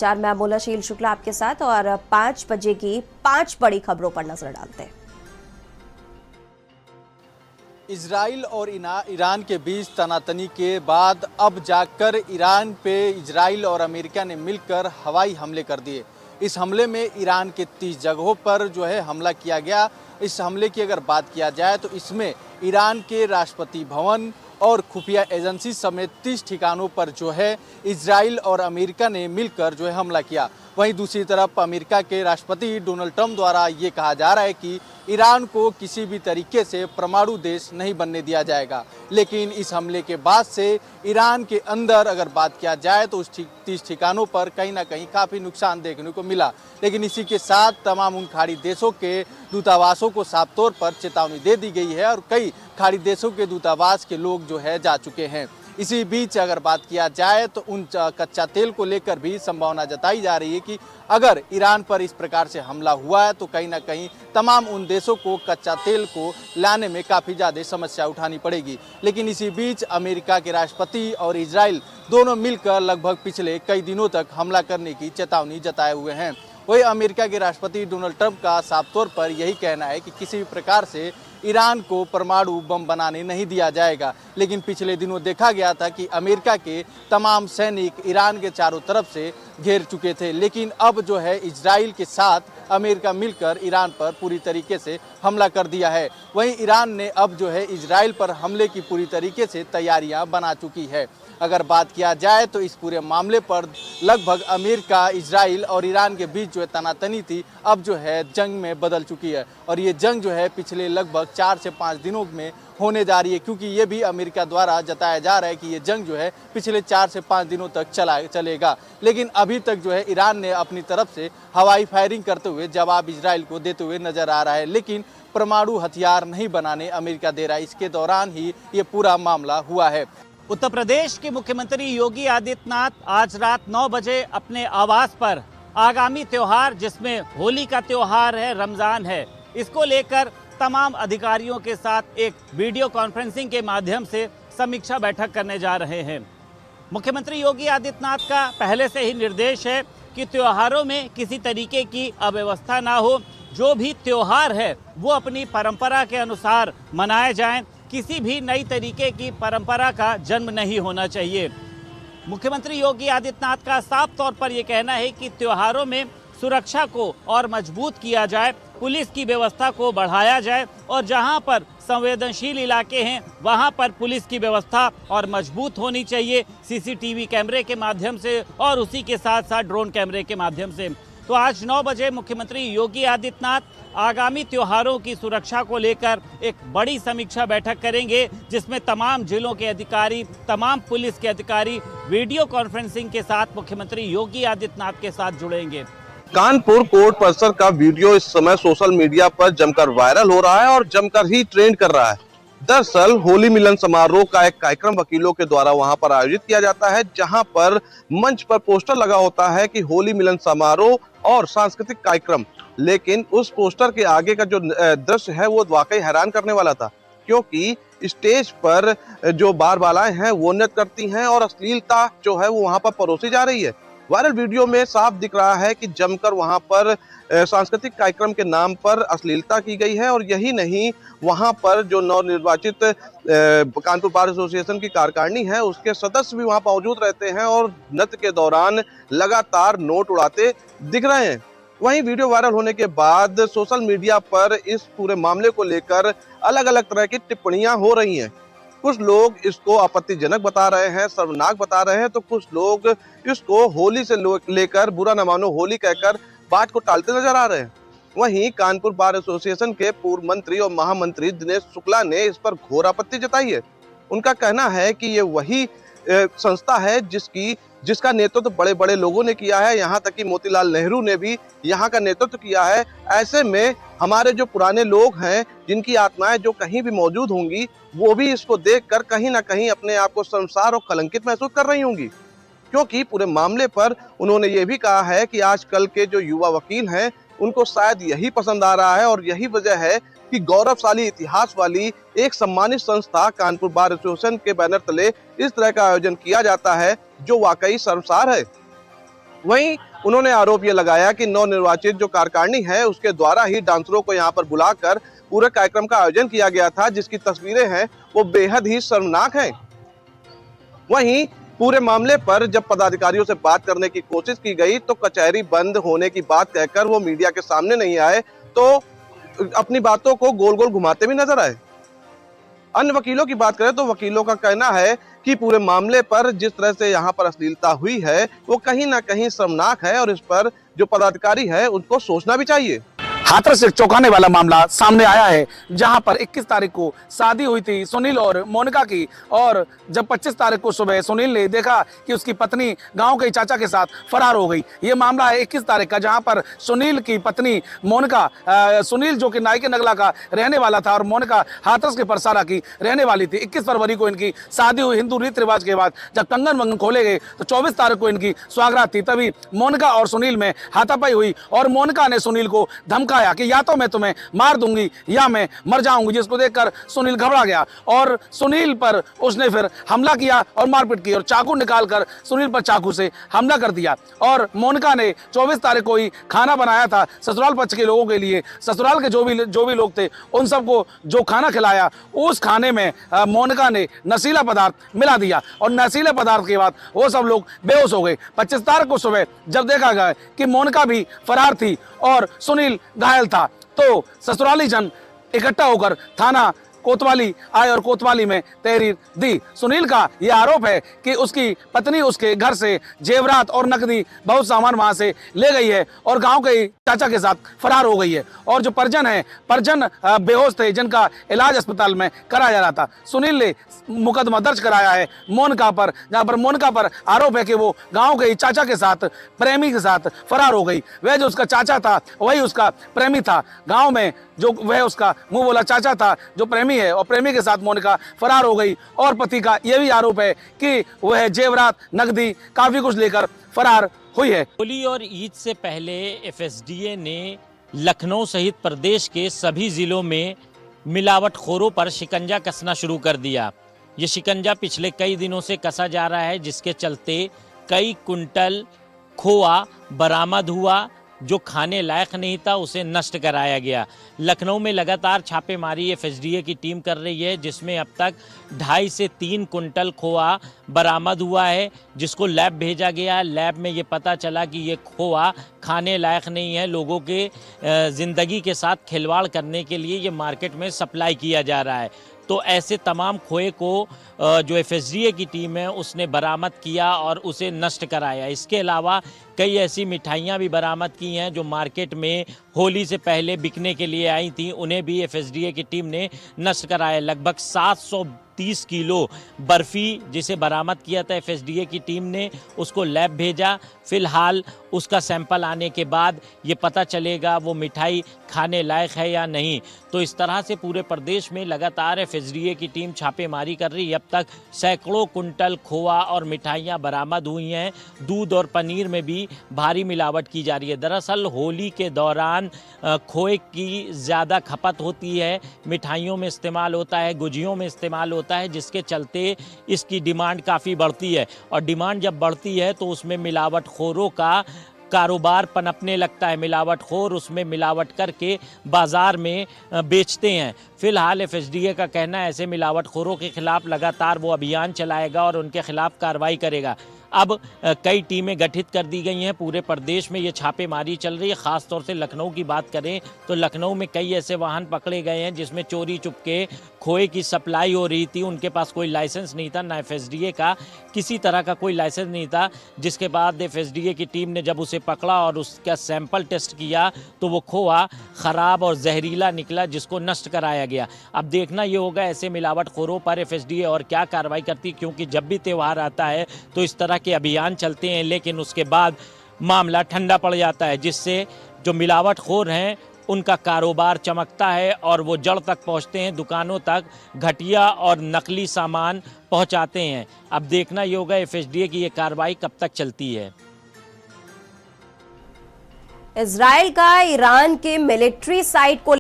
चार मैं अमोला शील शुक्ला आपके साथ और 5 बजे की 5 बड़ी खबरों पर नजर डालते हैं। इजराइल और ईरान के बीच तनातनी के बाद अब जाकर ईरान पे इजराइल और अमेरिका ने मिलकर हवाई हमले कर दिए। इस हमले में ईरान के 30 जगहों पर हमला किया गया। इस हमले की अगर बात किया जाए तो इसमें ईरान के राष्ट्रपति भवन और खुफिया एजेंसी समेत 30 ठिकानों पर इजराइल और अमेरिका ने मिलकर हमला किया। वहीं दूसरी तरफ अमेरिका के राष्ट्रपति डोनाल्ड ट्रंप द्वारा ये कहा जा रहा है कि ईरान को किसी भी तरीके से परमाणु देश नहीं बनने दिया जाएगा। लेकिन इस हमले के बाद से ईरान के अंदर अगर बात किया जाए तो उस 30 ठिकानों पर कहीं ना कहीं काफ़ी नुकसान देखने को मिला। लेकिन इसी के साथ तमाम उन खाड़ी देशों के दूतावासों को साफ तौर पर चेतावनी दे दी गई है और कई खाड़ी देशों के दूतावास के लोग जा चुके हैं। इसी बीच अगर बात किया जाए तो उन कच्चा तेल को लेकर भी संभावना जताई जा रही है कि अगर ईरान पर इस प्रकार से हमला हुआ है तो कहीं ना कहीं तमाम उन देशों को कच्चा तेल को लाने में काफ़ी ज़्यादा समस्या उठानी पड़ेगी। लेकिन इसी बीच अमेरिका के राष्ट्रपति और इजराइल दोनों मिलकर लगभग पिछले कई दिनों तक हमला करने की चेतावनी जताए हुए हैं। वही अमेरिका के राष्ट्रपति डोनाल्ड ट्रंप का साफ तौर पर यही कहना है कि किसी भी प्रकार से ईरान को परमाणु बम बनाने नहीं दिया जाएगा। लेकिन पिछले दिनों देखा गया था कि अमेरिका के तमाम सैनिक ईरान के चारों तरफ से घेर चुके थे। लेकिन अब इजराइल के साथ अमेरिका मिलकर ईरान पर पूरी तरीके से हमला कर दिया है। वहीं ईरान ने अब इजराइल पर हमले की पूरी तरीके से तैयारियां बना चुकी है। अगर बात किया जाए तो इस पूरे मामले पर लगभग अमेरिका, इजराइल और ईरान के बीच तनातनी थी, अब जंग में बदल चुकी है। और ये जंग पिछले लगभग 4 से 5 दिनों में होने जा रही है, क्योंकि ये भी अमेरिका द्वारा जताया जा रहा है कि ये जंग पिछले 4 से 5 दिनों तक चलेगा। लेकिन अभी तक ईरान ने अपनी तरफ से हवाई फायरिंग करते हुए जवाब इजराइल को देते हुए नजर आ रहा है। लेकिन परमाणु हथियार नहीं बनाने अमेरिका दे रहा है। इसके दौरान ही ये पूरा मामला हुआ है। उत्तर प्रदेश के मुख्यमंत्री योगी आदित्यनाथ आज रात 9 बजे अपने आवास पर आगामी त्योहार, जिसमें होली का त्योहार है, रमजान है, इसको लेकर तमाम अधिकारियों के साथ एक वीडियो कॉन्फ्रेंसिंग के माध्यम से समीक्षा बैठक करने जा रहे हैं। मुख्यमंत्री योगी आदित्यनाथ का पहले से ही निर्देश है कि त्योहारों में किसी तरीके की अव्यवस्था ना हो। जो भी त्योहार है वो अपनी परंपरा के अनुसार मनाए जाएं। किसी भी नई तरीके की परंपरा का जन्म नहीं होना चाहिए। मुख्यमंत्री योगी आदित्यनाथ का साफ तौर पर यह कहना है कि त्योहारों में सुरक्षा को और मजबूत किया जाए, पुलिस की व्यवस्था को बढ़ाया जाए और जहां पर संवेदनशील इलाके हैं वहां पर पुलिस की व्यवस्था और मजबूत होनी चाहिए, सीसीटीवी कैमरे के माध्यम से और उसी के साथ साथ ड्रोन कैमरे के माध्यम से। तो आज 9 बजे मुख्यमंत्री योगी आदित्यनाथ आगामी त्योहारों की सुरक्षा को लेकर एक बड़ी समीक्षा बैठक करेंगे, जिसमें तमाम जिलों के अधिकारी, तमाम पुलिस के अधिकारी वीडियो कॉन्फ्रेंसिंग के साथ मुख्यमंत्री योगी आदित्यनाथ के साथ जुड़ेंगे। कानपुर कोर्ट परिसर का वीडियो इस समय सोशल मीडिया पर जमकर वायरल हो रहा है और जमकर ही ट्रेंड कर रहा है। दरअसल होली मिलन समारोह का एक कार्यक्रम वकीलों के द्वारा वहां पर आयोजित किया जाता है, जहां पर मंच पर पोस्टर लगा होता है कि होली मिलन समारोह और सांस्कृतिक कार्यक्रम। लेकिन उस पोस्टर के आगे का जो दृश्य है वो वाकई हैरान करने वाला था, क्योंकि स्टेज पर जो बार बालाएं हैं वो नृत्य करती हैं और अश्लीलता जो है वो वहां पर परोसी जा रही है। वायरल वीडियो में साफ दिख रहा है कि जमकर वहां पर सांस्कृतिक कार्यक्रम के नाम पर अश्लीलता की गई है। और यही नहीं, वहां पर जो नवनिर्वाचित कानपुर बार एसोसिएशन की कार्यकारिणी है उसके सदस्य भी वहां मौजूद रहते हैं और नृत्य के दौरान लगातार नोट उड़ाते दिख रहे हैं। वहीं वीडियो वायरल होने के बाद सोशल मीडिया पर इस पूरे मामले को लेकर अलग अलग तरह की टिप्पणियां हो रही हैं। कुछ लोग इसको आपत्तिजनक बता रहे हैं, शर्मनाक बता रहे हैं, तो कुछ लोग इसको होली से लेकर बुरा न मानो होली कहकर बात को टालते नजर आ रहे हैं। वहीं कानपुर बार एसोसिएशन के पूर्व मंत्री और महामंत्री दिनेश शुक्ला ने इस पर घोर आपत्ति जताई है। उनका कहना है कि ये वही संस्था है जिसका नेतृत्व बड़े बड़े लोगों ने किया है, यहाँ तक कि मोतीलाल नेहरू ने भी यहाँ का नेतृत्व किया है। ऐसे में हमारे जो पुराने लोग हैं, जिनकी आत्माएं जो कहीं भी मौजूद होंगी, वो भी इसको देखकर कहीं ना कहीं अपने आप को शर्मसार और कलंकित महसूस कर रही होंगी। क्योंकि पूरे मामले पर उन्होंने ये भी कहा है कि आजकल के जो युवा वकील हैं उनको शायद यही पसंद आ रहा है और यही वजह है कि गौरवशाली इतिहास वाली एक सम्मानित संस्था कानपुर बार एसोसिएशन के बैनर तले इस तरह का आयोजन किया जाता है, जो वाकई शर्मसार है। वहीं उन्होंने आरोप ये लगाया कि नवनिर्वाचित जो कार्यकारिणी है उसके द्वारा ही डांसरों को यहाँ पर बुलाकर पूरे कार्यक्रम का आयोजन किया गया था, जिसकी तस्वीरें हैं वो बेहद ही शर्मनाक हैं। वहीं पूरे मामले पर जब पदाधिकारियों से बात करने की कोशिश की गई तो कचहरी बंद होने की बात कहकर वो मीडिया के सामने नहीं आए, तो अपनी बातों को गोल गोल घुमाते भी नजर आए। अन्य वकीलों की बात करें तो वकीलों का कहना है कि पूरे मामले पर जिस तरह से यहाँ पर अश्लीलता हुई है वो कहीं ना कहीं शर्मनाक है और इस पर जो पदाधिकारी है उनको सोचना भी चाहिए। हाथरस से चौंकाने वाला मामला सामने आया है, जहां पर 21 तारीख को शादी हुई थी सुनील और मोनिका की, और जब 25 तारीख को सुबह सुनील ने देखा कि उसकी पत्नी गांव के चाचा के साथ फरार हो गई। ये मामला है 21 तारीख का, जहां पर सुनील की पत्नी मोनिका, सुनील जो कि नाई के नगला का रहने वाला था और मोनिका हाथरस के परसारा की रहने वाली थी। 21 फरवरी को इनकी शादी हुई हिंदू रीति रिवाज के बाद। जब कंगन वंगन खोले गए तो 24 तारीख को इनकी स्वागरात थी। तभी मोनिका और सुनील में हाथापाई हुई और मोनिका ने सुनील को धमकाया कि या तो मैं तुम्हें मार दूंगी या मैं मर जाऊंगी, जिसको देखकर सुनील घबरा गया और सुनील पर उसने फिर हमला किया और मारपीट की और चाकू निकालकर सुनील पर चाकू से हमला कर दिया। और मोनिका ने 24 तारीख को ही खाना बनाया था ससुराल पक्ष के लोगों के लिए, ससुराल के जो भी लोग थे उन सबको जो खाना खिलाया, उस खाने में मोनिका ने नशीला पदार्थ मिला दिया और नशीले पदार्थ के बाद वो सब लोग बेहोश हो गए। 25 तारीख को सुबह जब देखा गया कि मोनिका भी फरार थी और सुनील घायल था, तो ससुराली जन इकट्ठा होकर थाना कोतवाली आए और कोतवाली में तहरीर दी। सुनील का यह आरोप है कि उसकी पत्नी उसके घर से जेवरात और नकदी बहुत सामान वहां से ले गई है और गांव के चाचा के साथ फरार हो गई है। और जो परिजन बेहोश थे, जिनका इलाज अस्पताल में कराया जा रहा था। सुनील ने मुकदमा दर्ज कराया है मोनिका पर, जहां पर मोनिका पर आरोप है कि वो गांव के चाचा के साथ, प्रेमी के साथ फरार हो गई। वह जो उसका चाचा था वही उसका प्रेमी था। गांव में जो वह उसका मुंह बोला चाचा था जो प्रेमी है, और प्रेमी के साथ मोनिका फरार हो गई। और पति का यह भी आरोप है कि वह जेवरात, नकदी, काफी कुछ लेकर फरार हुई है। होली और ईद से पहले एफएसडीए ने लखनऊ सहित प्रदेश के सभी जिलों में मिलावटखोरों पर शिकंजा कसना शुरू कर दिया। ये शिकंजा पिछले कई दिनों से कसा जा रहा है, जिसके चलते कई कुंटल खोआ बरामद हुआ जो खाने लायक नहीं था, उसे नष्ट कराया गया। लखनऊ में लगातार छापेमारी एफएसडीए की टीम कर रही है, जिसमें अब तक 2.5 से 3 कुंटल खोआ बरामद हुआ है, जिसको लैब भेजा गया। लैब में ये पता चला कि ये खोआ खाने लायक नहीं है, लोगों के ज़िंदगी के साथ खिलवाड़ करने के लिए ये मार्केट में सप्लाई किया जा रहा है। तो ऐसे तमाम खोए को जो एफएसडीए की टीम है उसने बरामद किया और उसे नष्ट कराया। इसके अलावा कई ऐसी मिठाइयाँ भी बरामद की हैं जो मार्केट में होली से पहले बिकने के लिए आई थी, उन्हें भी एफएसडीए की टीम ने नष्ट कराया। लगभग 730 किलो बर्फ़ी जिसे बरामद किया था एफएसडीए की टीम ने, उसको लैब भेजा। फ़िलहाल उसका सैंपल आने के बाद ये पता चलेगा वो मिठाई खाने लायक है या नहीं। तो इस तरह से पूरे प्रदेश में लगातार एफएसडीए की टीम छापेमारी कर रही है। अब तक सैकड़ों कुंटल खोआ और मिठाइयाँ बरामद हुई हैं। दूध और पनीर में भी भारी मिलावट की जा रही है। दरअसल होली के दौरान खोए की ज़्यादा खपत होती है, मिठाइयों में इस्तेमाल होता है, गुजियों में इस्तेमाल होता है, जिसके चलते इसकी डिमांड काफ़ी बढ़ती है। और डिमांड जब बढ़ती है तो उसमें मिलावटखोरों का कारोबार पनपने लगता है। मिलावटखोर उसमें मिलावट करके बाज़ार में बेचते हैं। फिलहाल एफएसडीए का कहना है ऐसे मिलावटखोरों के खिलाफ लगातार वो अभियान चलाएगा और उनके खिलाफ कार्रवाई करेगा। अब कई टीमें गठित कर दी गई हैं। पूरे प्रदेश में ये छापेमारी चल रही है। ख़ास तौर से लखनऊ की बात करें तो लखनऊ में कई ऐसे वाहन पकड़े गए हैं जिसमें चोरी चुपके खोए की सप्लाई हो रही थी। उनके पास कोई लाइसेंस नहीं था, ना एफएसडीए का किसी तरह का कोई लाइसेंस नहीं था। जिसके बाद एफएसडीए की टीम ने जब उसे पकड़ा और उसका सैंपल टेस्ट किया तो वो खोआ ख़राब और जहरीला निकला, जिसको नष्ट कराया गया। अब देखना ये होगा ऐसे मिलावटखोरों पर एफएसडीए और क्या कार्रवाई करती, क्योंकि जब भी त्यौहार आता है तो इस तरह के अभियान चलते हैं, लेकिन उसके बाद मामला ठंडा पड़ जाता है, जिससे जो मिलावटखोर हैं उनका कारोबार चमकता है और वो जड़ तक पहुंचते हैं, दुकानों तक घटिया और नकली सामान पहुंचाते हैं। अब देखना ये होगा एफएसडीए की ये कार्रवाई कब तक चलती है। इजराइल का ईरान के मिलिट्री साइट को